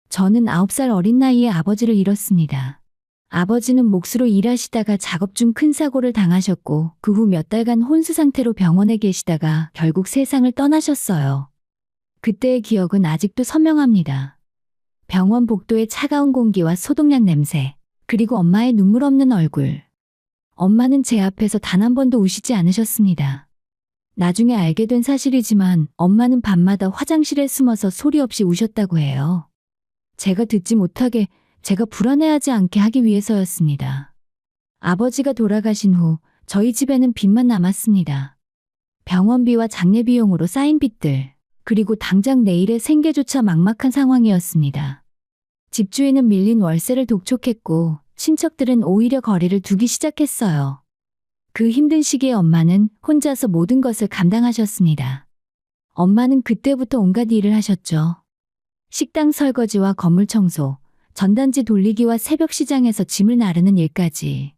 저는 9살 어린 나이에 아버지를 잃었습니다. 아버지는 몫으로 일하시다가 작업 중 큰 사고를 당하셨고 그 후 몇 달간 혼수 상태로 병원에 계시다가 결국 세상을 떠나셨어요. 그때의 기억은 아직도 선명합니다. 병원 복도의 차가운 공기와 소독약 냄새, 그리고 엄마의 눈물 없는 얼굴. 엄마는 제 앞에서 단 한 번도 우시지 않으셨습니다. 나중에 알게 된 사실이지만 엄마는 밤마다 화장실에 숨어서 소리 없이 우셨다고 해요. 제가 듣지 못하게, 제가 불안해하지 않게 하기 위해서였습니다. 아버지가 돌아가신 후 저희 집에는 빚만 남았습니다. 병원비와 장례 비용으로 쌓인 빚들, 그리고 당장 내일의 생계조차 막막한 상황이었습니다. 집주인은 밀린 월세를 독촉했고 친척들은 오히려 거리를 두기 시작했어요. 그 힘든 시기에 엄마는 혼자서 모든 것을 감당하셨습니다. 엄마는 그때부터 온갖 일을 하셨죠. 식당 설거지와 건물 청소, 전단지 돌리기와 새벽 시장에서 짐을 나르는 일까지.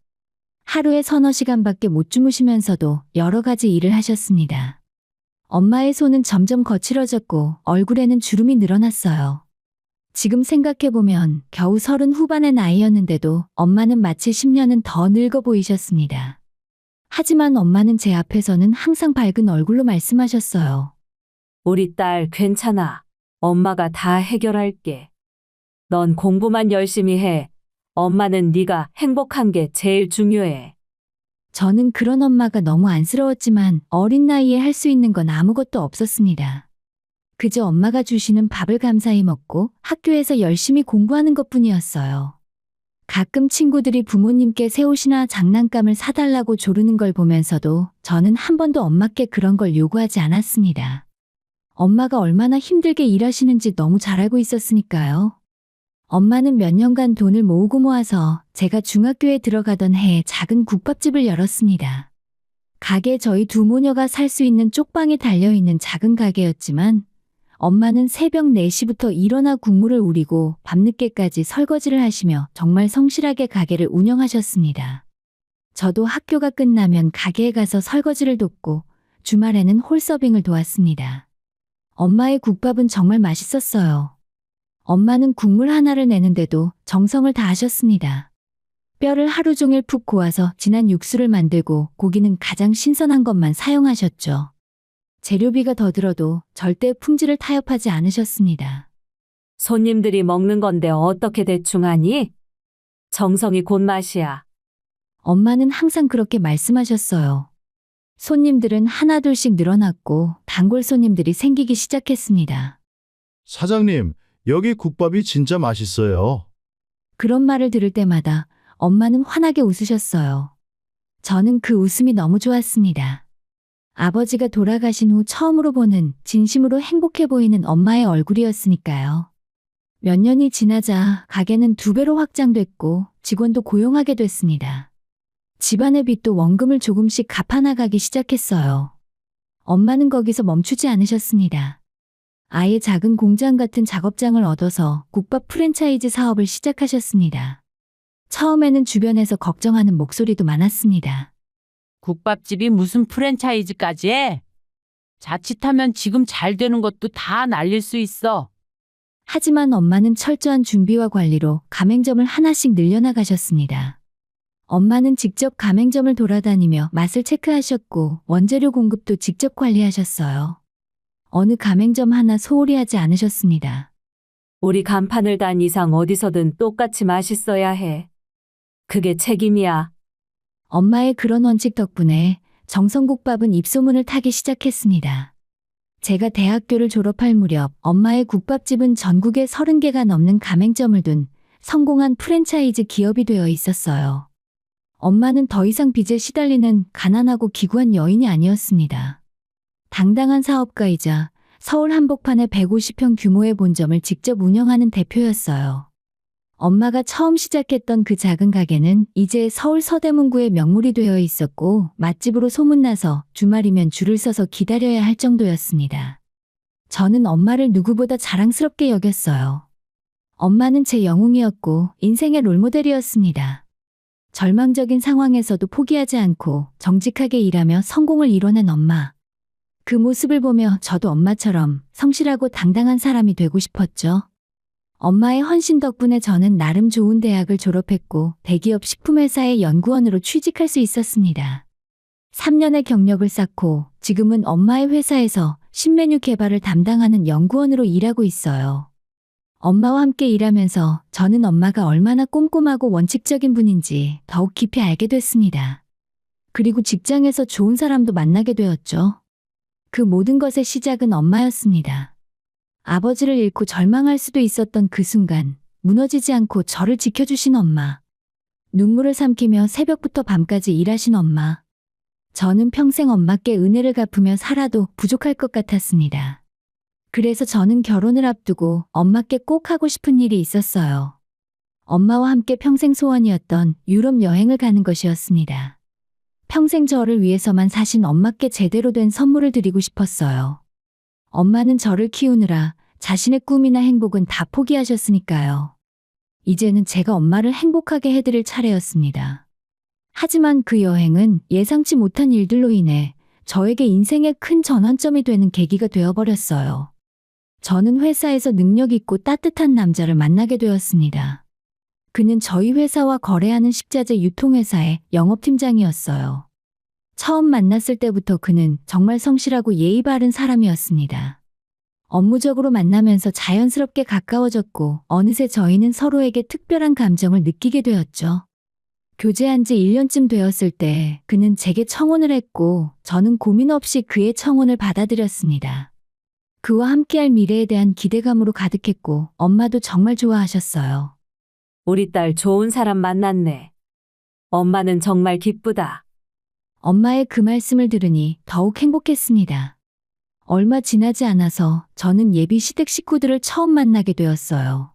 하루에 서너 시간밖에 못 주무시면서도 여러 가지 일을 하셨습니다. 엄마의 손은 점점 거칠어졌고 얼굴에는 주름이 늘어났어요. 지금 생각해보면 겨우 30 후반의 나이였는데도 엄마는 마치 10년은 더 늙어 보이셨습니다. 하지만 엄마는 제 앞에서는 항상 밝은 얼굴로 말씀하셨어요. 우리 딸 괜찮아. 엄마가 다 해결할게. 넌 공부만 열심히 해. 엄마는 네가 행복한 게 제일 중요해. 저는 그런 엄마가 너무 안쓰러웠지만 어린 나이에 할 수 있는 건 아무것도 없었습니다. 그저 엄마가 주시는 밥을 감사히 먹고 학교에서 열심히 공부하는 것뿐이었어요. 가끔 친구들이 부모님께 새 옷이나 장난감을 사달라고 조르는 걸 보면서도 저는 한 번도 엄마께 그런 걸 요구하지 않았습니다. 엄마가 얼마나 힘들게 일하시는지 너무 잘 알고 있었으니까요. 엄마는 몇 년간 돈을 모으고 모아서 제가 중학교에 들어가던 해에 작은 국밥집을 열었습니다. 가게 저희 두 모녀가 살 수 있는 쪽방에 달려있는 작은 가게였지만 엄마는 새벽 4시부터 일어나 국물을 우리고 밤늦게까지 설거지를 하시며 정말 성실하게 가게를 운영하셨습니다. 저도 학교가 끝나면 가게에 가서 설거지를 돕고 주말에는 홀서빙을 도왔습니다. 엄마의 국밥은 정말 맛있었어요. 엄마는 국물 하나를 내는데도 정성을 다하셨습니다. 뼈를 하루 종일 푹 고아서 진한 육수를 만들고 고기는 가장 신선한 것만 사용하셨죠. 재료비가 더 들어도 절대 품질을 타협하지 않으셨습니다. 손님들이 먹는 건데 어떻게 대충 하니? 정성이 곧 맛이야. 엄마는 항상 그렇게 말씀하셨어요. 손님들은 하나둘씩 늘어났고 단골 손님들이 생기기 시작했습니다. 사장님, 여기 국밥이 진짜 맛있어요. 그런 말을 들을 때마다 엄마는 환하게 웃으셨어요. 저는 그 웃음이 너무 좋았습니다. 아버지가 돌아가신 후 처음으로 보는 진심으로 행복해 보이는 엄마의 얼굴이었으니까요. 몇 년이 지나자 가게는 2배로 확장됐고 직원도 고용하게 됐습니다. 집안의 빚도 원금을 조금씩 갚아나가기 시작했어요. 엄마는 거기서 멈추지 않으셨습니다. 아예 작은 공장 같은 작업장을 얻어서 국밥 프랜차이즈 사업을 시작하셨습니다. 처음에는 주변에서 걱정하는 목소리도 많았습니다. 국밥집이 무슨 프랜차이즈까지 해? 자칫하면 지금 잘 되는 것도 다 날릴 수 있어. 하지만 엄마는 철저한 준비와 관리로 가맹점을 하나씩 늘려나가셨습니다. 엄마는 직접 가맹점을 돌아다니며 맛을 체크하셨고 원재료 공급도 직접 관리하셨어요. 어느 가맹점 하나 소홀히 하지 않으셨습니다. 우리 간판을 단 이상 어디서든 똑같이 맛있어야 해. 그게 책임이야. 엄마의 그런 원칙 덕분에 정성국밥은 입소문을 타기 시작했습니다. 제가 대학교를 졸업할 무렵 엄마의 국밥집은 전국에 30개가 넘는 가맹점을 둔 성공한 프랜차이즈 기업이 되어 있었어요. 엄마는 더 이상 빚에 시달리는 가난하고 기구한 여인이 아니었습니다. 당당한 사업가이자 서울 한복판에 150평 규모의 본점을 직접 운영하는 대표였어요. 엄마가 처음 시작했던 그 작은 가게는 이제 서울 서대문구의 명물이 되어 있었고 맛집으로 소문나서 주말이면 줄을 서서 기다려야 할 정도였습니다. 저는 엄마를 누구보다 자랑스럽게 여겼어요. 엄마는 제 영웅이었고 인생의 롤모델이었습니다. 절망적인 상황에서도 포기하지 않고 정직하게 일하며 성공을 이뤄낸 엄마. 그 모습을 보며 저도 엄마처럼 성실하고 당당한 사람이 되고 싶었죠. 엄마의 헌신 덕분에 저는 나름 좋은 대학을 졸업했고 대기업 식품회사의 연구원으로 취직할 수 있었습니다. 3년의 경력을 쌓고 지금은 엄마의 회사에서 신메뉴 개발을 담당하는 연구원으로 일하고 있어요. 엄마와 함께 일하면서 저는 엄마가 얼마나 꼼꼼하고 원칙적인 분인지 더욱 깊이 알게 됐습니다. 그리고 직장에서 좋은 사람도 만나게 되었죠. 그 모든 것의 시작은 엄마였습니다. 아버지를 잃고 절망할 수도 있었던 그 순간, 무너지지 않고 저를 지켜주신 엄마. 눈물을 삼키며 새벽부터 밤까지 일하신 엄마. 저는 평생 엄마께 은혜를 갚으며 살아도 부족할 것 같았습니다. 그래서 저는 결혼을 앞두고 엄마께 꼭 하고 싶은 일이 있었어요. 엄마와 함께 평생 소원이었던 유럽 여행을 가는 것이었습니다. 평생 저를 위해서만 사신 엄마께 제대로 된 선물을 드리고 싶었어요. 엄마는 저를 키우느라 자신의 꿈이나 행복은 다 포기하셨으니까요. 이제는 제가 엄마를 행복하게 해드릴 차례였습니다. 하지만 그 여행은 예상치 못한 일들로 인해 저에게 인생의 큰 전환점이 되는 계기가 되어버렸어요. 저는 회사에서 능력 있고 따뜻한 남자를 만나게 되었습니다. 그는 저희 회사와 거래하는 식자재 유통회사의 영업팀장이었어요. 처음 만났을 때부터 그는 정말 성실하고 예의 바른 사람이었습니다. 업무적으로 만나면서 자연스럽게 가까워졌고 어느새 저희는 서로에게 특별한 감정을 느끼게 되었죠. 교제한 지 1년쯤 되었을 때 그는 제게 청혼을 했고 저는 고민 없이 그의 청혼을 받아들였습니다. 그와 함께할 미래에 대한 기대감으로 가득했고 엄마도 정말 좋아하셨어요. 우리 딸 좋은 사람 만났네. 엄마는 정말 기쁘다. 엄마의 그 말씀을 들으니 더욱 행복했습니다. 얼마 지나지 않아서 저는 예비 시댁 식구들을 처음 만나게 되었어요.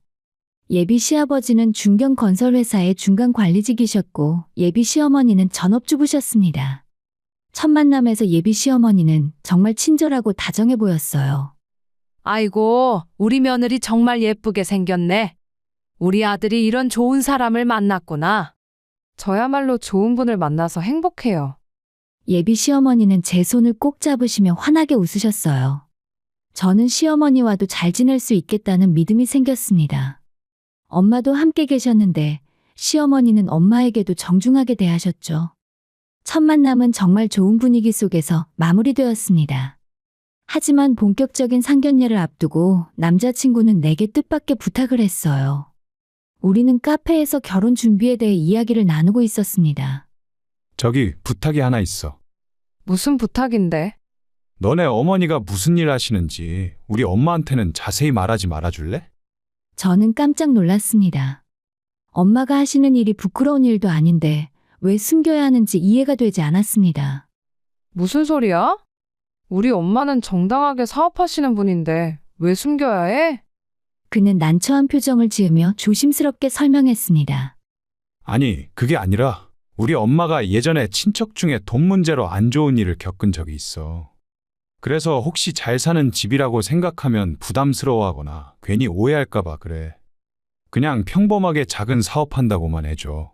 예비 시아버지는 중견 건설회사의 중간 관리직이셨고 예비 시어머니는 전업주부셨습니다. 첫 만남에서 예비 시어머니는 정말 친절하고 다정해 보였어요. 아이고, 우리 며느리 정말 예쁘게 생겼네. 우리 아들이 이런 좋은 사람을 만났구나. 저야말로 좋은 분을 만나서 행복해요. 예비 시어머니는 제 손을 꼭 잡으시며 환하게 웃으셨어요. 저는 시어머니와도 잘 지낼 수 있겠다는 믿음이 생겼습니다. 엄마도 함께 계셨는데 시어머니는 엄마에게도 정중하게 대하셨죠. 첫 만남은 정말 좋은 분위기 속에서 마무리되었습니다. 하지만 본격적인 상견례를 앞두고 남자친구는 내게 뜻밖의 부탁을 했어요. 우리는 카페에서 결혼 준비에 대해 이야기를 나누고 있었습니다. 저기 부탁이 하나 있어. 무슨 부탁인데? 너네 어머니가 무슨 일 하시는지 우리 엄마한테는 자세히 말하지 말아줄래? 저는 깜짝 놀랐습니다. 엄마가 하시는 일이 부끄러운 일도 아닌데 왜 숨겨야 하는지 이해가 되지 않았습니다. 무슨 소리야? 우리 엄마는 정당하게 사업하시는 분인데 왜 숨겨야 해? 그는 난처한 표정을 지으며 조심스럽게 설명했습니다. 아니, 그게 아니라 우리 엄마가 예전에 친척 중에 돈 문제로 안 좋은 일을 겪은 적이 있어. 그래서 혹시 잘 사는 집이라고 생각하면 부담스러워하거나 괜히 오해할까 봐 그래. 그냥 평범하게 작은 사업한다고만 해줘.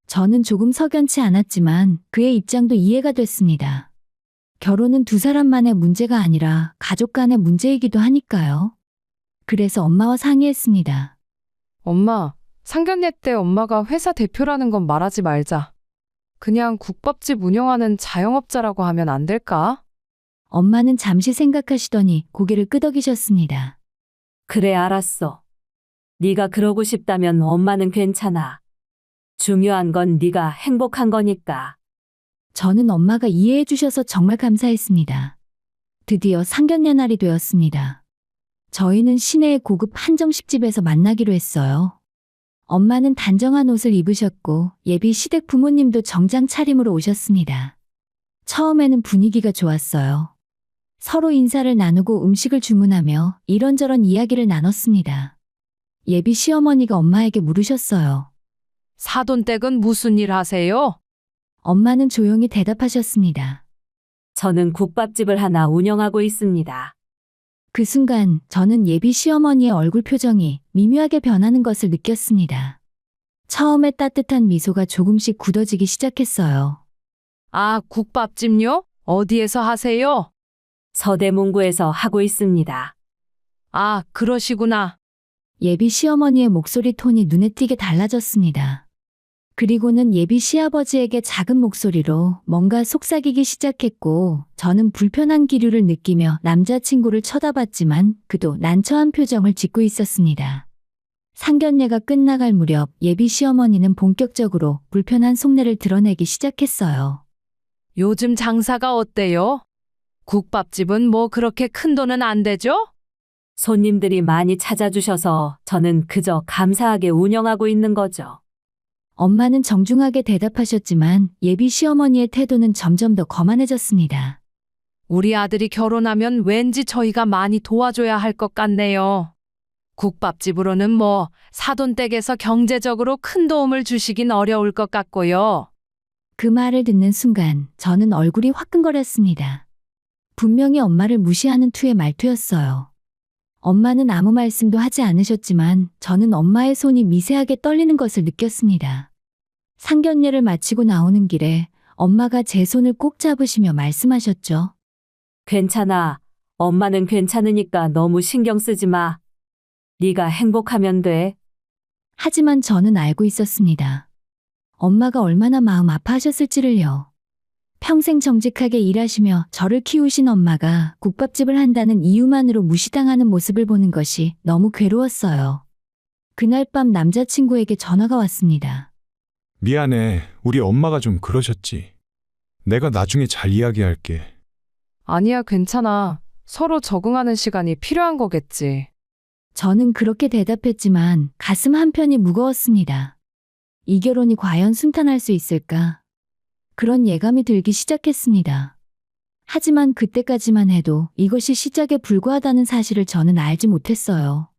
저는 조금 석연치 않았지만 그의 입장도 이해가 됐습니다. 결혼은 두 사람만의 문제가 아니라 가족 간의 문제이기도 하니까요. 그래서 엄마와 상의했습니다. 엄마, 상견례 때 엄마가 회사 대표라는 건 말하지 말자. 그냥 국밥집 운영하는 자영업자라고 하면 안 될까? 엄마는 잠시 생각하시더니 고개를 끄덕이셨습니다. 그래, 알았어. 네가 그러고 싶다면 엄마는 괜찮아. 중요한 건 네가 행복한 거니까. 저는 엄마가 이해해 주셔서 정말 감사했습니다. 드디어 상견례 날이 되었습니다. 저희는 시내의 고급 한정식집에서 만나기로 했어요. 엄마는 단정한 옷을 입으셨고 예비 시댁 부모님도 정장 차림으로 오셨습니다. 처음에는 분위기가 좋았어요. 서로 인사를 나누고 음식을 주문하며 이런저런 이야기를 나눴습니다. 예비 시어머니가 엄마에게 물으셨어요. 사돈댁은 무슨 일 하세요? 엄마는 조용히 대답하셨습니다. 저는 국밥집을 하나 운영하고 있습니다. 그 순간 저는 예비 시어머니의 얼굴 표정이 미묘하게 변하는 것을 느꼈습니다. 처음에 따뜻한 미소가 조금씩 굳어지기 시작했어요. 아, 국밥집요? 어디에서 하세요? 서대문구에서 하고 있습니다. 아, 그러시구나. 예비 시어머니의 목소리 톤이 눈에 띄게 달라졌습니다. 그리고는 예비 시아버지에게 작은 목소리로 뭔가 속삭이기 시작했고, 저는 불편한 기류를 느끼며 남자친구를 쳐다봤지만 그도 난처한 표정을 짓고 있었습니다. 상견례가 끝나갈 무렵 예비 시어머니는 본격적으로 불편한 속내를 드러내기 시작했어요. 요즘 장사가 어때요? 국밥집은 뭐 그렇게 큰 돈은 안 되죠? 손님들이 많이 찾아주셔서 저는 그저 감사하게 운영하고 있는 거죠. 엄마는 정중하게 대답하셨지만 예비 시어머니의 태도는 점점 더 거만해졌습니다. 우리 아들이 결혼하면 왠지 저희가 많이 도와줘야 할 것 같네요. 국밥집으로는 뭐 사돈댁에서 경제적으로 큰 도움을 주시긴 어려울 것 같고요. 그 말을 듣는 순간 저는 얼굴이 화끈거렸습니다. 분명히 엄마를 무시하는 투의 말투였어요. 엄마는 아무 말씀도 하지 않으셨지만 저는 엄마의 손이 미세하게 떨리는 것을 느꼈습니다. 상견례를 마치고 나오는 길에 엄마가 제 손을 꼭 잡으시며 말씀하셨죠. 괜찮아. 엄마는 괜찮으니까 너무 신경 쓰지 마. 네가 행복하면 돼. 하지만 저는 알고 있었습니다. 엄마가 얼마나 마음 아파하셨을지를요. 평생 정직하게 일하시며 저를 키우신 엄마가 국밥집을 한다는 이유만으로 무시당하는 모습을 보는 것이 너무 괴로웠어요. 그날 밤 남자친구에게 전화가 왔습니다. 미안해. 우리 엄마가 좀 그러셨지. 내가 나중에 잘 이야기할게. 아니야, 괜찮아. 서로 적응하는 시간이 필요한 거겠지. 저는 그렇게 대답했지만 가슴 한편이 무거웠습니다. 이 결혼이 과연 순탄할 수 있을까? 그런 예감이 들기 시작했습니다. 하지만 그때까지만 해도 이것이 시작에 불과하다는 사실을 저는 알지 못했어요.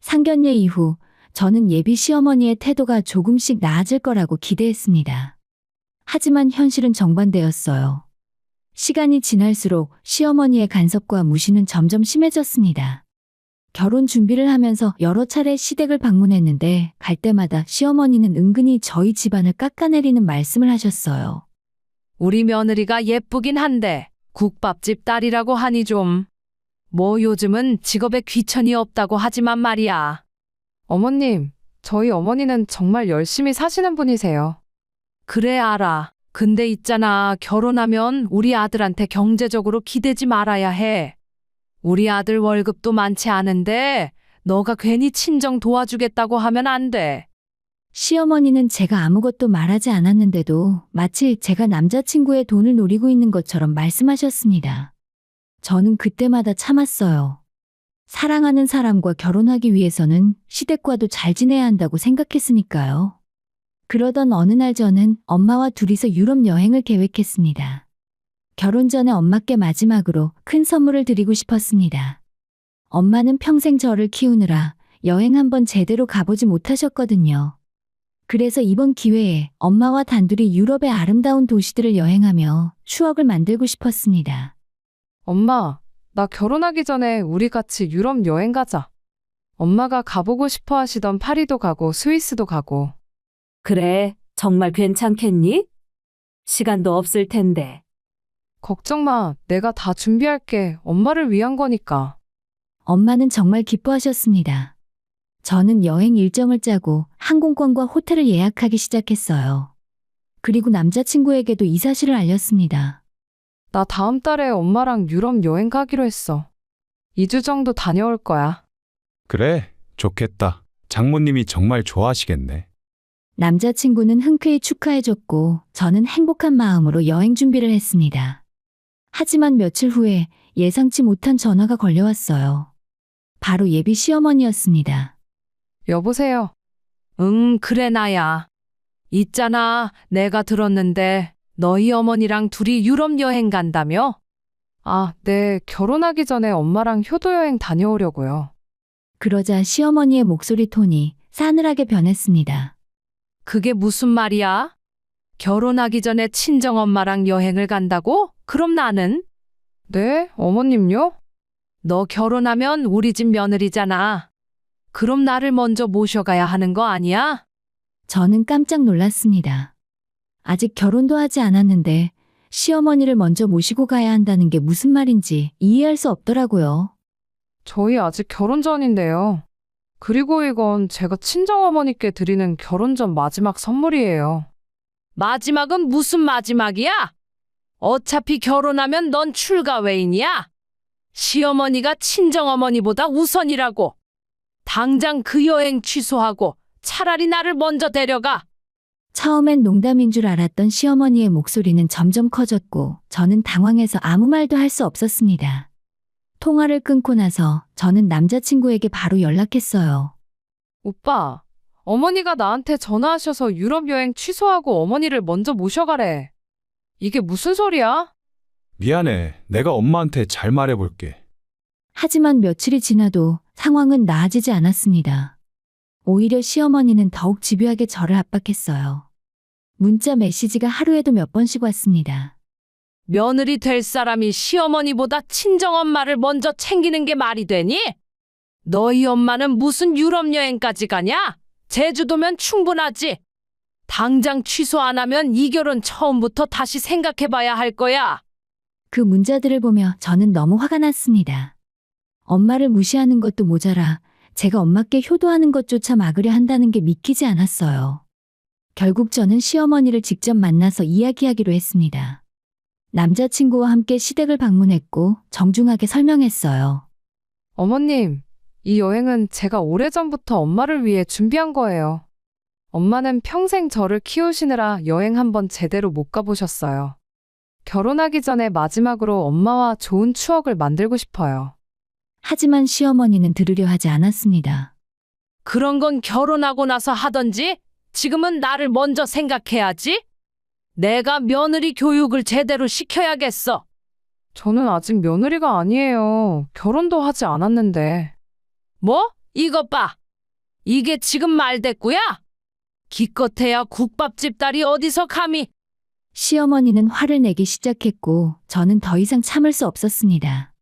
상견례 이후 저는 예비 시어머니의 태도가 조금씩 나아질 거라고 기대했습니다. 하지만 현실은 정반대였어요. 시간이 지날수록 시어머니의 간섭과 무시는 점점 심해졌습니다. 결혼 준비를 하면서 여러 차례 시댁을 방문했는데 갈 때마다 시어머니는 은근히 저희 집안을 깎아내리는 말씀을 하셨어요. 우리 며느리가 예쁘긴 한데 국밥집 딸이라고 하니 좀. 뭐 요즘은 직업에 귀천이 없다고 하지만 말이야. 어머님, 저희 어머니는 정말 열심히 사시는 분이세요. 그래 알아. 근데 있잖아, 결혼하면 우리 아들한테 경제적으로 기대지 말아야 해. 우리 아들 월급도 많지 않은데 너가 괜히 친정 도와주겠다고 하면 안 돼. 시어머니는 제가 아무것도 말하지 않았는데도 마치 제가 남자친구의 돈을 노리고 있는 것처럼 말씀하셨습니다. 저는 그때마다 참았어요. 사랑하는 사람과 결혼하기 위해서는 시댁과도 잘 지내야 한다고 생각했으니까요. 그러던 어느 날 저는 엄마와 둘이서 유럽 여행을 계획했습니다. 결혼 전에 엄마께 마지막으로 큰 선물을 드리고 싶었습니다. 엄마는 평생 저를 키우느라 여행 한번 제대로 가보지 못하셨거든요. 그래서 이번 기회에 엄마와 단둘이 유럽의 아름다운 도시들을 여행하며 추억을 만들고 싶었습니다. 엄마, 나 결혼하기 전에 우리 같이 유럽 여행 가자. 엄마가 가보고 싶어 하시던 파리도 가고 스위스도 가고. 그래, 정말 괜찮겠니? 시간도 없을 텐데. 걱정 마. 내가 다 준비할게. 엄마를 위한 거니까. 엄마는 정말 기뻐하셨습니다. 저는 여행 일정을 짜고 항공권과 호텔을 예약하기 시작했어요. 그리고 남자친구에게도 이 사실을 알렸습니다. 나 다음 달에 엄마랑 유럽 여행 가기로 했어. 2주 정도 다녀올 거야. 그래, 좋겠다. 장모님이 정말 좋아하시겠네. 남자친구는 흔쾌히 축하해줬고 저는 행복한 마음으로 여행 준비를 했습니다. 하지만 며칠 후에 예상치 못한 전화가 걸려왔어요. 바로 예비 시어머니였습니다. 여보세요. 응, 그래 나야. 있잖아, 내가 들었는데 너희 어머니랑 둘이 유럽 여행 간다며? 아, 네, 결혼하기 전에 엄마랑 효도 여행 다녀오려고요. 그러자 시어머니의 목소리 톤이 싸늘하게 변했습니다. 그게 무슨 말이야? 결혼하기 전에 친정엄마랑 여행을 간다고? 그럼 나는? 네, 어머님요? 너 결혼하면 우리 집 며느리잖아. 그럼 나를 먼저 모셔가야 하는 거 아니야? 저는 깜짝 놀랐습니다. 아직 결혼도 하지 않았는데 시어머니를 먼저 모시고 가야 한다는 게 무슨 말인지 이해할 수 없더라고요. 저희 아직 결혼 전인데요. 그리고 이건 제가 친정어머니께 드리는 결혼 전 마지막 선물이에요. 마지막은 무슨 마지막이야? 어차피 결혼하면 넌 출가 외인이야. 시어머니가 친정어머니보다 우선이라고. 당장 그 여행 취소하고 차라리 나를 먼저 데려가. 처음엔 농담인 줄 알았던 시어머니의 목소리는 점점 커졌고 저는 당황해서 아무 말도 할 수 없었습니다. 통화를 끊고 나서 저는 남자친구에게 바로 연락했어요. 오빠, 어머니가 나한테 전화하셔서 유럽 여행 취소하고 어머니를 먼저 모셔가래. 이게 무슨 소리야? 미안해. 내가 엄마한테 잘 말해볼게. 하지만 며칠이 지나도 상황은 나아지지 않았습니다. 오히려 시어머니는 더욱 집요하게 저를 압박했어요. 문자 메시지가 하루에도 몇 번씩 왔습니다. 며느리 될 사람이 시어머니보다 친정엄마를 먼저 챙기는 게 말이 되니? 너희 엄마는 무슨 유럽 여행까지 가냐? 제주도면 충분하지. 당장 취소 안 하면 이 결혼 처음부터 다시 생각해봐야 할 거야. 그 문자들을 보며 저는 너무 화가 났습니다. 엄마를 무시하는 것도 모자라 제가 엄마께 효도하는 것조차 막으려 한다는 게 믿기지 않았어요. 결국 저는 시어머니를 직접 만나서 이야기하기로 했습니다. 남자친구와 함께 시댁을 방문했고 정중하게 설명했어요. 어머님, 이 여행은 제가 오래전부터 엄마를 위해 준비한 거예요. 엄마는 평생 저를 키우시느라 여행 한번 제대로 못 가보셨어요. 결혼하기 전에 마지막으로 엄마와 좋은 추억을 만들고 싶어요. 하지만 시어머니는 들으려 하지 않았습니다. 그런 건 결혼하고 나서 하던지 지금은 나를 먼저 생각해야지. 내가 며느리 교육을 제대로 시켜야겠어. 저는 아직 며느리가 아니에요. 결혼도 하지 않았는데. 뭐? 이것 봐. 이게 지금 말대꾸야? 기껏해야 국밥집 딸이 어디서 감히. 시어머니는 화를 내기 시작했고 저는 더 이상 참을 수 없었습니다.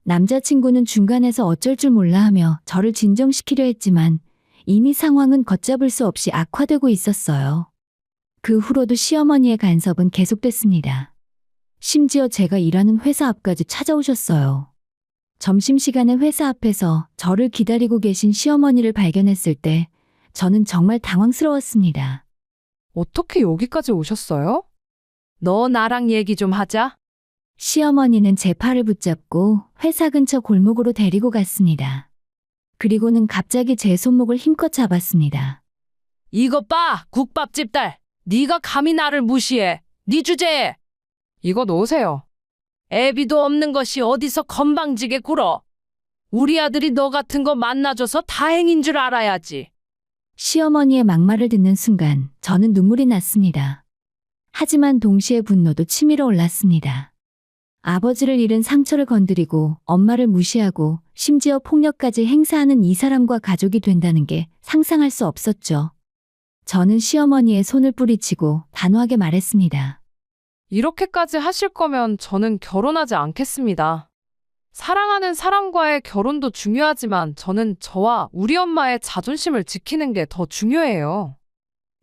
남자친구는 중간에서 어쩔 줄 몰라 하며 저를 진정시키려 했지만 이미 상황은 걷잡을 수 없이 악화되고 있었어요. 그 후로도 시어머니의 간섭은 계속됐습니다. 심지어 제가 일하는 회사 앞까지 찾아오셨어요. 점심시간에 회사 앞에서 저를 기다리고 계신 시어머니를 발견했을 때 저는 정말 당황스러웠습니다. 어떻게 여기까지 오셨어요? 너 나랑 얘기 좀 하자. 시어머니는 제 팔을 붙잡고 회사 근처 골목으로 데리고 갔습니다. 그리고는 갑자기 제 손목을 힘껏 잡았습니다. 이것 봐, 국밥집 딸. 네가 감히 나를 무시해. 네 주제에. 이거 놓으세요. 애비도 없는 것이 어디서 건방지게 굴어. 우리 아들이 너 같은 거 만나줘서 다행인 줄 알아야지. 시어머니의 막말을 듣는 순간 저는 눈물이 났습니다. 하지만 동시에 분노도 치밀어 올랐습니다. 아버지를 잃은 상처를 건드리고 엄마를 무시하고 심지어 폭력까지 행사하는 이 사람과 가족이 된다는 게 상상할 수 없었죠. 저는 시어머니의 손을 뿌리치고 단호하게 말했습니다. 이렇게까지 하실 거면 저는 결혼하지 않겠습니다. 사랑하는 사람과의 결혼도 중요하지만 저는 저와 우리 엄마의 자존심을 지키는 게 더 중요해요.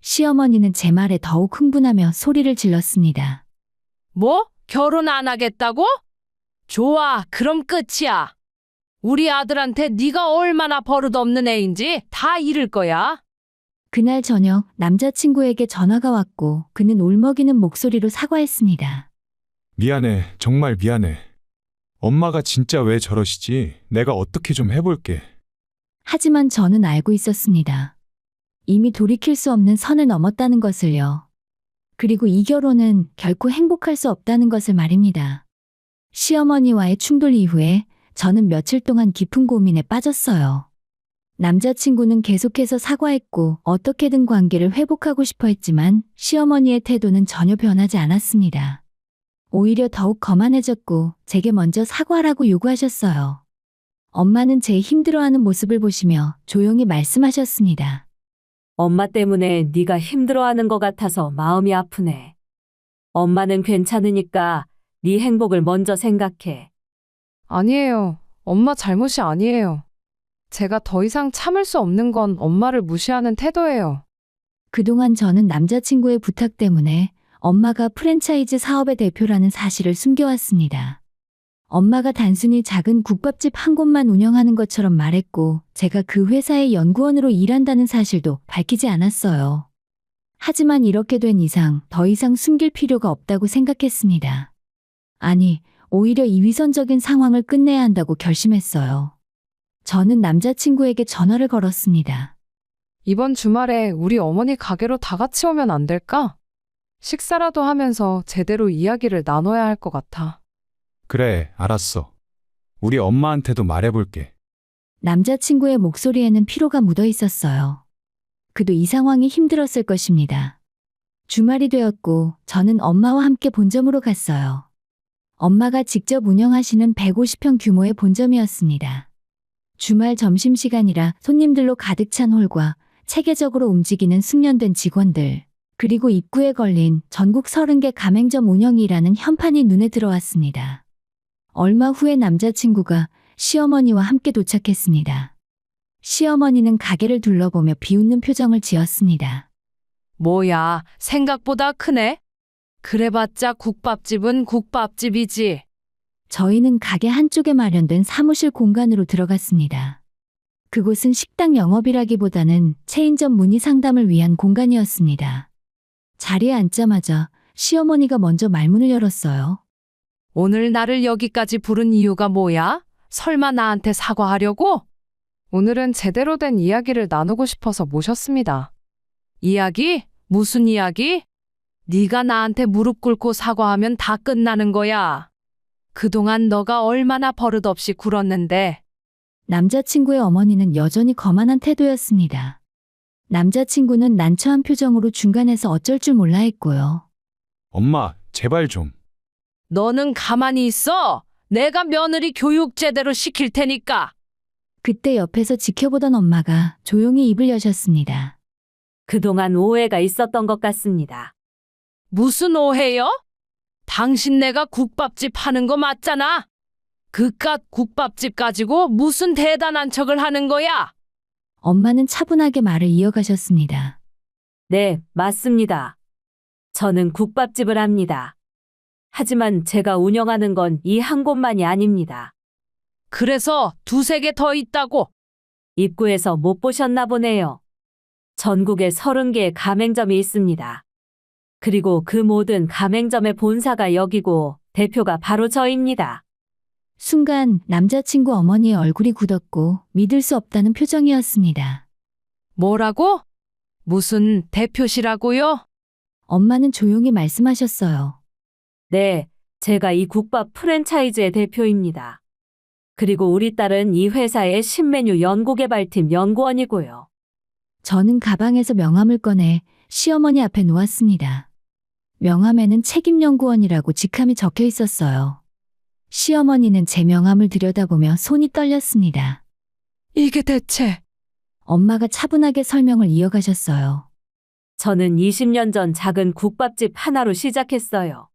시어머니는 제 말에 더욱 흥분하며 소리를 질렀습니다. 뭐? 결혼 안 하겠다고? 좋아, 그럼 끝이야. 우리 아들한테 네가 얼마나 버릇없는 애인지 다 잃을 거야. 그날 저녁 남자친구에게 전화가 왔고 그는 울먹이는 목소리로 사과했습니다. 미안해. 정말 미안해. 엄마가 진짜 왜 저러시지? 내가 어떻게 좀 해볼게. 하지만 저는 알고 있었습니다. 이미 돌이킬 수 없는 선을 넘었다는 것을요. 그리고 이 결혼은 결코 행복할 수 없다는 것을 말입니다. 시어머니와의 충돌 이후에 저는 며칠 동안 깊은 고민에 빠졌어요. 남자친구는 계속해서 사과했고 어떻게든 관계를 회복하고 싶어 했지만 시어머니의 태도는 전혀 변하지 않았습니다. 오히려 더욱 거만해졌고 제게 먼저 사과하라고 요구하셨어요. 엄마는 제 힘들어하는 모습을 보시며 조용히 말씀하셨습니다. 엄마 때문에 네가 힘들어하는 것 같아서 마음이 아프네. 엄마는 괜찮으니까 네 행복을 먼저 생각해. 아니에요. 엄마 잘못이 아니에요. 제가 더 이상 참을 수 없는 건 엄마를 무시하는 태도예요. 그동안 저는 남자친구의 부탁 때문에 엄마가 프랜차이즈 사업의 대표라는 사실을 숨겨왔습니다. 엄마가 단순히 작은 국밥집 한 곳만 운영하는 것처럼 말했고, 제가 그 회사의 연구원으로 일한다는 사실도 밝히지 않았어요. 하지만 이렇게 된 이상 더 이상 숨길 필요가 없다고 생각했습니다. 아니, 오히려 이 위선적인 상황을 끝내야 한다고 결심했어요. 저는 남자친구에게 전화를 걸었습니다. 이번 주말에 우리 어머니 가게로 다 같이 오면 안 될까? 식사라도 하면서 제대로 이야기를 나눠야 할 것 같아. 그래, 알았어. 우리 엄마한테도 말해볼게. 남자친구의 목소리에는 피로가 묻어 있었어요. 그도 이 상황이 힘들었을 것입니다. 주말이 되었고 저는 엄마와 함께 본점으로 갔어요. 엄마가 직접 운영하시는 150평 규모의 본점이었습니다. 주말 점심시간이라 손님들로 가득 찬 홀과 체계적으로 움직이는 숙련된 직원들, 그리고 입구에 걸린 전국 30개 가맹점 운영이라는 현판이 눈에 들어왔습니다. 얼마 후에 남자친구가 시어머니와 함께 도착했습니다. 시어머니는 가게를 둘러보며 비웃는 표정을 지었습니다. 뭐야, 생각보다 크네? 그래봤자 국밥집은 국밥집이지. 저희는 가게 한쪽에 마련된 사무실 공간으로 들어갔습니다. 그곳은 식당 영업이라기보다는 체인점 문의 상담을 위한 공간이었습니다. 자리에 앉자마자 시어머니가 먼저 말문을 열었어요. 오늘 나를 여기까지 부른 이유가 뭐야? 설마 나한테 사과하려고? 오늘은 제대로 된 이야기를 나누고 싶어서 모셨습니다. 이야기? 무슨 이야기? 네가 나한테 무릎 꿇고 사과하면 다 끝나는 거야. 그동안 너가 얼마나 버릇없이 굴었는데. 남자친구의 어머니는 여전히 거만한 태도였습니다. 남자친구는 난처한 표정으로 중간에서 어쩔 줄 몰라 했고요. 엄마, 제발 좀. 너는 가만히 있어. 내가 며느리 교육 제대로 시킬 테니까. 그때 옆에서 지켜보던 엄마가 조용히 입을 여셨습니다. 그동안 오해가 있었던 것 같습니다. 무슨 오해요? 당신 내가 국밥집 하는 거 맞잖아. 그깟 국밥집 가지고 무슨 대단한 척을 하는 거야? 엄마는 차분하게 말을 이어가셨습니다. 네, 맞습니다. 저는 국밥집을 합니다. 하지만 제가 운영하는 건 이 한 곳만이 아닙니다. 그래서 두세 개 더 있다고. 입구에서 못 보셨나 보네요. 전국에 30개의 가맹점이 있습니다. 그리고 그 모든 가맹점의 본사가 여기고 대표가 바로 저입니다. 순간 남자친구 어머니의 얼굴이 굳었고 믿을 수 없다는 표정이었습니다. 뭐라고? 무슨 대표시라고요? 엄마는 조용히 말씀하셨어요. 네, 제가 이 국밥 프랜차이즈의 대표입니다. 그리고 우리 딸은 이 회사의 신메뉴 연구개발팀 연구원이고요. 저는 가방에서 명함을 꺼내 시어머니 앞에 놓았습니다. 명함에는 책임연구원이라고 직함이 적혀 있었어요. 시어머니는 제 명함을 들여다보며 손이 떨렸습니다. 이게 대체. 엄마가 차분하게 설명을 이어가셨어요. 저는 20년 전 작은 국밥집 하나로 시작했어요.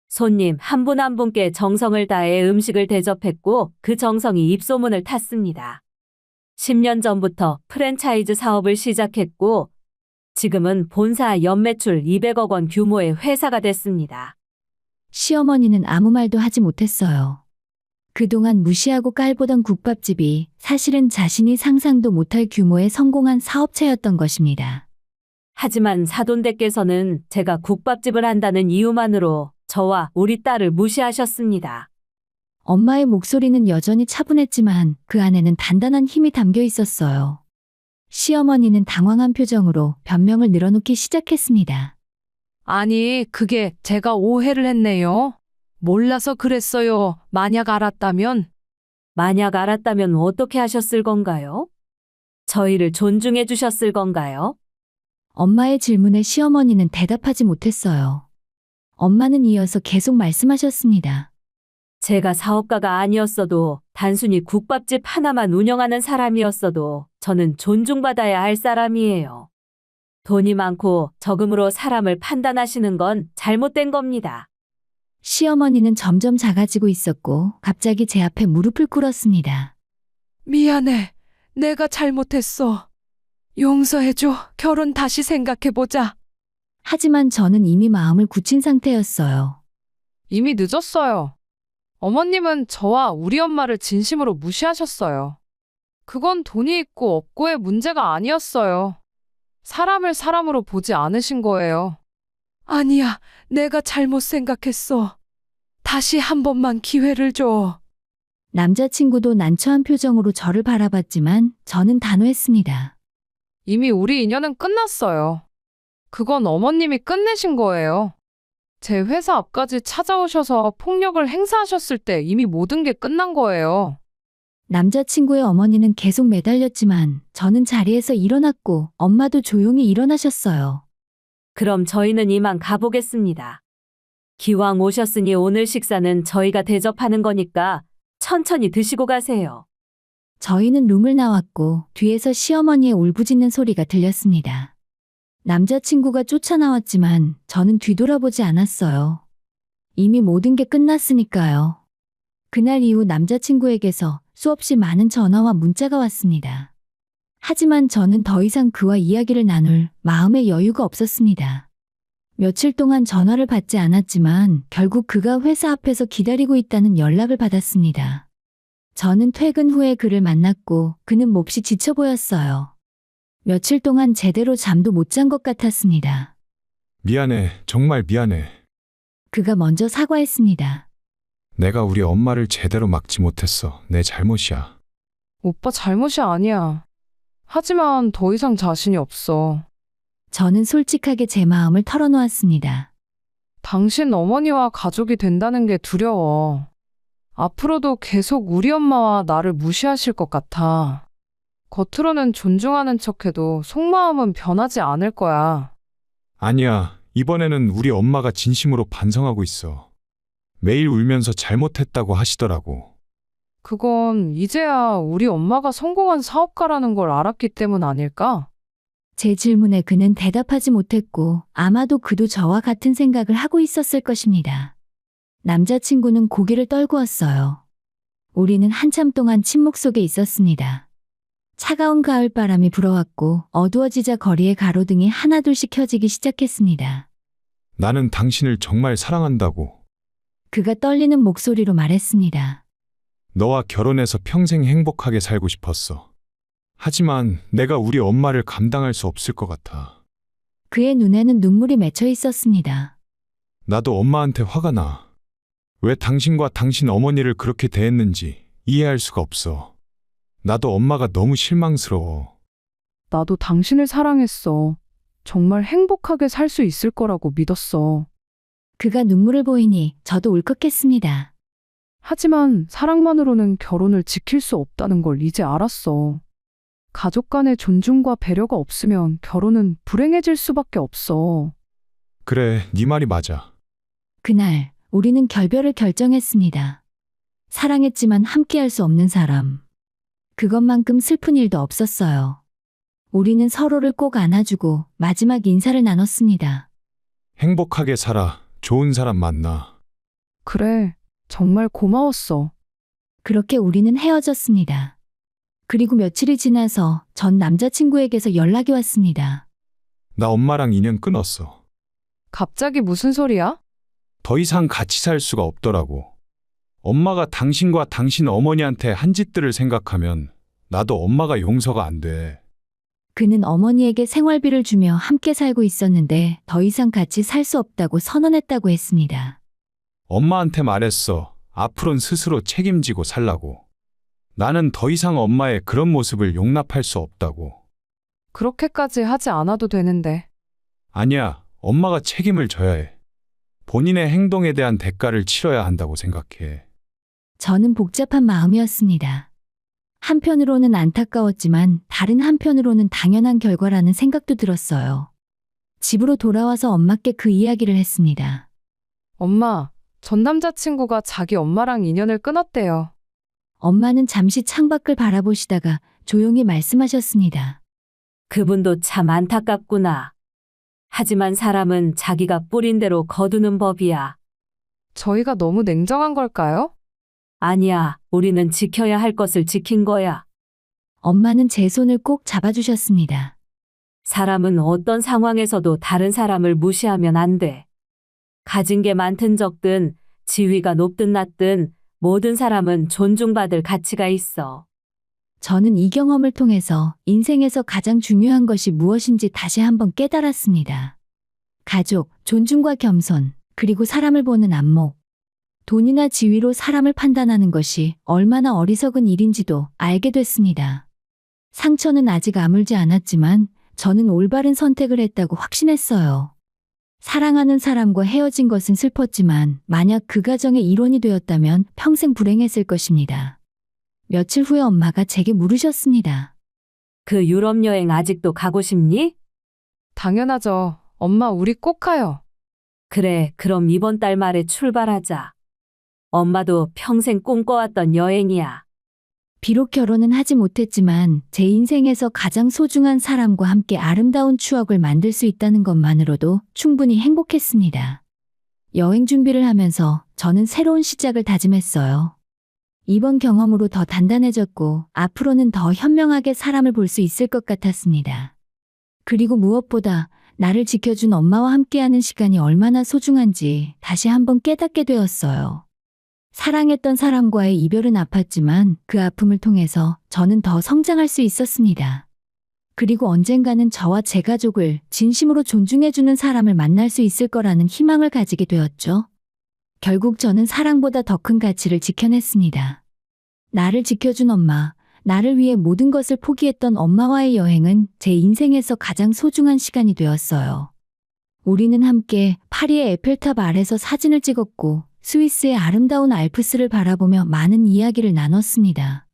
손님 한 분 한 분께 정성을 다해 음식을 대접했고 그 정성이 입소문을 탔습니다. 10년 전부터 프랜차이즈 사업을 시작했고 지금은 본사 연매출 200억 원 규모의 회사가 됐습니다. 시어머니는 아무 말도 하지 못했어요. 그동안 무시하고 깔보던 국밥집이 사실은 자신이 상상도 못할 규모의 성공한 사업체였던 것입니다. 하지만 사돈댁께서는 제가 국밥집을 한다는 이유만으로 저와 우리 딸을 무시하셨습니다. 엄마의 목소리는 여전히 차분했지만 그 안에는 단단한 힘이 담겨 있었어요. 시어머니는 당황한 표정으로 변명을 늘어놓기 시작했습니다. 아니, 그게 제가 오해를 했네요. 몰라서 그랬어요. 만약 알았다면. 만약 알았다면 어떻게 하셨을 건가요? 저희를 존중해 주셨을 건가요? 엄마의 질문에 시어머니는 대답하지 못했어요. 엄마는 이어서 계속 말씀하셨습니다. 제가 사업가가 아니었어도 단순히 국밥집 하나만 운영하는 사람이었어도 저는 존중받아야 할 사람이에요. 돈이 많고 적음으로 사람을 판단하시는 건 잘못된 겁니다. 시어머니는 점점 작아지고 있었고 갑자기 제 앞에 무릎을 꿇었습니다. 미안해. 내가 잘못했어. 용서해줘. 결혼 다시 생각해보자. 하지만 저는 이미 마음을 굳힌 상태였어요. 이미 늦었어요. 어머님은 저와 우리 엄마를 진심으로 무시하셨어요. 그건 돈이 있고 없고의 문제가 아니었어요. 사람을 사람으로 보지 않으신 거예요. 아니야, 내가 잘못 생각했어. 다시 한 번만 기회를 줘. 남자친구도 난처한 표정으로 저를 바라봤지만 저는 단호했습니다. 이미 우리 인연은 끝났어요. 그건 어머님이 끝내신 거예요. 제 회사 앞까지 찾아오셔서 폭력을 행사하셨을 때 이미 모든 게 끝난 거예요. 남자친구의 어머니는 계속 매달렸지만 저는 자리에서 일어났고 엄마도 조용히 일어나셨어요. 그럼 저희는 이만 가보겠습니다. 기왕 오셨으니 오늘 식사는 저희가 대접하는 거니까 천천히 드시고 가세요. 저희는 룸을 나왔고 뒤에서 시어머니의 울부짖는 소리가 들렸습니다. 남자친구가 쫓아나왔지만 저는 뒤돌아보지 않았어요. 이미 모든 게 끝났으니까요. 그날 이후 남자친구에게서 수없이 많은 전화와 문자가 왔습니다. 하지만 저는 더 이상 그와 이야기를 나눌 마음의 여유가 없었습니다. 며칠 동안 전화를 받지 않았지만 결국 그가 회사 앞에서 기다리고 있다는 연락을 받았습니다. 저는 퇴근 후에 그를 만났고 그는 몹시 지쳐 보였어요. 며칠 동안 제대로 잠도 못 잔 것 같았습니다. 미안해. 정말 미안해. 그가 먼저 사과했습니다. 내가 우리 엄마를 제대로 막지 못했어. 내 잘못이야. 오빠 잘못이 아니야. 하지만 더 이상 자신이 없어. 저는 솔직하게 제 마음을 털어놓았습니다. 당신 어머니와 가족이 된다는 게 두려워. 앞으로도 계속 우리 엄마와 나를 무시하실 것 같아. 겉으로는 존중하는 척해도 속마음은 변하지 않을 거야. 아니야. 이번에는 우리 엄마가 진심으로 반성하고 있어. 매일 울면서 잘못했다고 하시더라고. 그건 이제야 우리 엄마가 성공한 사업가라는 걸 알았기 때문 아닐까? 제 질문에 그는 대답하지 못했고 아마도 그도 저와 같은 생각을 하고 있었을 것입니다. 남자친구는 고개를 떨구었어요. 우리는 한참 동안 침묵 속에 있었습니다. 차가운 가을바람이 불어왔고 어두워지자 거리의 가로등이 하나둘씩 켜지기 시작했습니다. 나는 당신을 정말 사랑한다고. 그가 떨리는 목소리로 말했습니다. 너와 결혼해서 평생 행복하게 살고 싶었어. 하지만 내가 우리 엄마를 감당할 수 없을 것 같아. 그의 눈에는 눈물이 맺혀 있었습니다. 나도 엄마한테 화가 나. 왜 당신과 당신 어머니를 그렇게 대했는지 이해할 수가 없어. 나도 엄마가 너무 실망스러워. 나도 당신을 사랑했어. 정말 행복하게 살 수 있을 거라고 믿었어. 그가 눈물을 보이니 저도 울컥했습니다. 하지만 사랑만으로는 결혼을 지킬 수 없다는 걸 이제 알았어. 가족 간의 존중과 배려가 없으면 결혼은 불행해질 수밖에 없어. 그래, 네 말이 맞아. 그날 우리는 결별을 결정했습니다. 사랑했지만 함께할 수 없는 사람. 그것만큼 슬픈 일도 없었어요. 우리는 서로를 꼭 안아주고 마지막 인사를 나눴습니다. 행복하게 살아. 좋은 사람 만나. 그래, 정말 고마웠어. 그렇게 우리는 헤어졌습니다. 그리고 며칠이 지나서 전 남자친구에게서 연락이 왔습니다. 나 엄마랑 인연 끊었어. 갑자기 무슨 소리야? 더 이상 같이 살 수가 없더라고. 엄마가 당신과 당신 어머니한테 한 짓들을 생각하면 나도 엄마가 용서가 안 돼. 그는 어머니에게 생활비를 주며 함께 살고 있었는데 더 이상 같이 살 수 없다고 선언했다고 했습니다. 엄마한테 말했어. 앞으론 스스로 책임지고 살라고. 나는 더 이상 엄마의 그런 모습을 용납할 수 없다고. 그렇게까지 하지 않아도 되는데. 아니야. 엄마가 책임을 져야 해. 본인의 행동에 대한 대가를 치러야 한다고 생각해. 저는 복잡한 마음이었습니다. 한편으로는 안타까웠지만 다른 한편으로는 당연한 결과라는 생각도 들었어요. 집으로 돌아와서 엄마께 그 이야기를 했습니다. 엄마, 전 남자친구가 자기 엄마랑 인연을 끊었대요. 엄마는 잠시 창밖을 바라보시다가 조용히 말씀하셨습니다. 그분도 참 안타깝구나. 하지만 사람은 자기가 뿌린 대로 거두는 법이야. 저희가 너무 냉정한 걸까요? 아니야, 우리는 지켜야 할 것을 지킨 거야. 엄마는 제 손을 꼭 잡아주셨습니다. 사람은 어떤 상황에서도 다른 사람을 무시하면 안 돼. 가진 게 많든 적든, 지위가 높든 낮든, 모든 사람은 존중받을 가치가 있어. 저는 이 경험을 통해서 인생에서 가장 중요한 것이 무엇인지 다시 한번 깨달았습니다. 가족, 존중과 겸손, 그리고 사람을 보는 안목. 돈이나 지위로 사람을 판단하는 것이 얼마나 어리석은 일인지도 알게 됐습니다. 상처는 아직 아물지 않았지만 저는 올바른 선택을 했다고 확신했어요. 사랑하는 사람과 헤어진 것은 슬펐지만 만약 그 가정의 일원이 되었다면 평생 불행했을 것입니다. 며칠 후에 엄마가 제게 물으셨습니다. 그 유럽 여행 아직도 가고 싶니? 당연하죠. 엄마, 우리 꼭 가요. 그래, 그럼 이번 달 말에 출발하자. 엄마도 평생 꿈꿔왔던 여행이야. 비록 결혼은 하지 못했지만 제 인생에서 가장 소중한 사람과 함께 아름다운 추억을 만들 수 있다는 것만으로도 충분히 행복했습니다. 여행 준비를 하면서 저는 새로운 시작을 다짐했어요. 이번 경험으로 더 단단해졌고 앞으로는 더 현명하게 사람을 볼 수 있을 것 같았습니다. 그리고 무엇보다 나를 지켜준 엄마와 함께하는 시간이 얼마나 소중한지 다시 한번 깨닫게 되었어요. 사랑했던 사람과의 이별은 아팠지만 그 아픔을 통해서 저는 더 성장할 수 있었습니다. 그리고 언젠가는 저와 제 가족을 진심으로 존중해주는 사람을 만날 수 있을 거라는 희망을 가지게 되었죠. 결국 저는 사랑보다 더 큰 가치를 지켜냈습니다. 나를 지켜준 엄마, 나를 위해 모든 것을 포기했던 엄마와의 여행은 제 인생에서 가장 소중한 시간이 되었어요. 우리는 함께 파리의 에펠탑 아래서 사진을 찍었고 스위스의 아름다운 알프스를 바라보며 많은 이야기를 나눴습니다.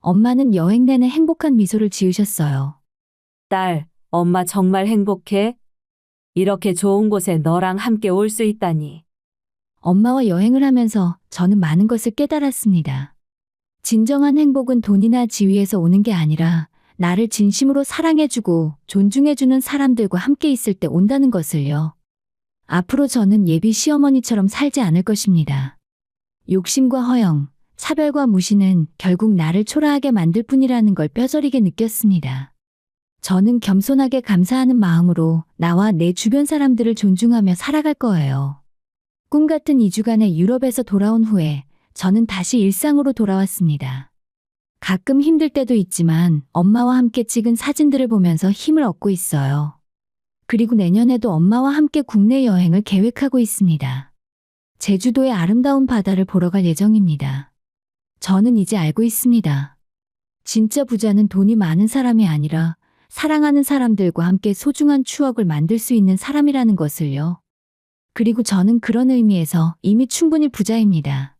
엄마는 여행 내내 행복한 미소를 지으셨어요. 딸, 엄마 정말 행복해? 이렇게 좋은 곳에 너랑 함께 올 수 있다니. 엄마와 여행을 하면서 저는 많은 것을 깨달았습니다. 진정한 행복은 돈이나 지위에서 오는 게 아니라 나를 진심으로 사랑해주고 존중해주는 사람들과 함께 있을 때 온다는 것을요. 앞으로 저는 예비 시어머니처럼 살지 않을 것입니다. 욕심과 허영, 차별과 무시는 결국 나를 초라하게 만들 뿐이라는 걸 뼈저리게 느꼈습니다. 저는 겸손하게 감사하는 마음으로 나와 내 주변 사람들을 존중하며 살아갈 거예요. 꿈 같은 2주간의 유럽에서 돌아온 후에 저는 다시 일상으로 돌아왔습니다. 가끔 힘들 때도 있지만 엄마와 함께 찍은 사진들을 보면서 힘을 얻고 있어요. 그리고 내년에도 엄마와 함께 국내 여행을 계획하고 있습니다. 제주도의 아름다운 바다를 보러 갈 예정입니다. 저는 이제 알고 있습니다. 진짜 부자는 돈이 많은 사람이 아니라 사랑하는 사람들과 함께 소중한 추억을 만들 수 있는 사람이라는 것을요. 그리고 저는 그런 의미에서 이미 충분히 부자입니다.